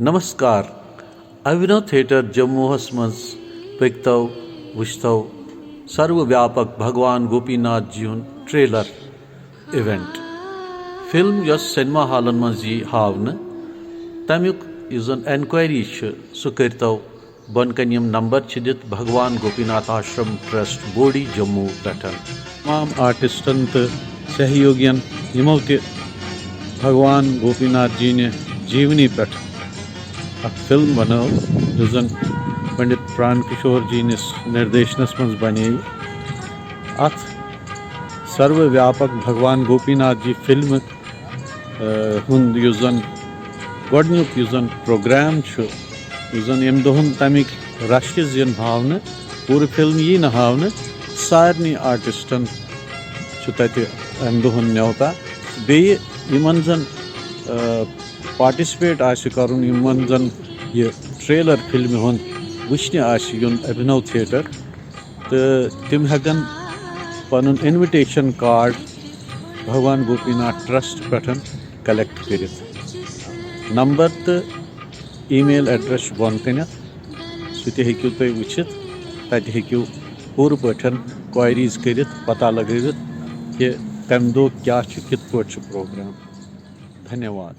नमस्कार। अभिनव थिएटर जम्मूहस मज पकतो वुचतो सर्वव्यापक भगवान Gopinath ji trailer event film यस सिनेमा हॉलन मज हावन तमिक एनक्वायरी सह करतो बनकन यम नंबर दित भगवान गोपीनाथ आश्रम ट्रस्ट बोडी जम्मू पे तमाम आर्टिस्टन तो सहयोगियन यमो ते भगवान गोपीनाथ जी ने जीवनी पे फिल्म बनव जो जन पंडित प्राण किशोर जी निस निर्देशनस मज बने अत सर्वव्यापक भगवान गोपीनाथ जी फिल्म हुंद युस जन गोडनुक युस जन प्रोग्राम युस जन यम दोहन तमिक रश यन हावन पूरी फिल्म यी न हावन सारनी आर्टिस्टन तत अम दोहन न्योता बेय यमन जन पार्टिसिपेट करुन यमन जन ये ट्रेलर फिल्म हुन वुचने युन अभिनव थिएटर तो तिम हेकन पनुन इन्विटेशन कार्ड भगवान गोपीनाथ ट्रस्ट पे कलेक्ट कर नंबर तो ईमेल एड्रेस बन कन सह हेकु तुम वुचित तत हेकु पूर पठन क्वायरीज कर पता लगवित कि कम दो क्या कित प्रोग्राम। धन्यवाद।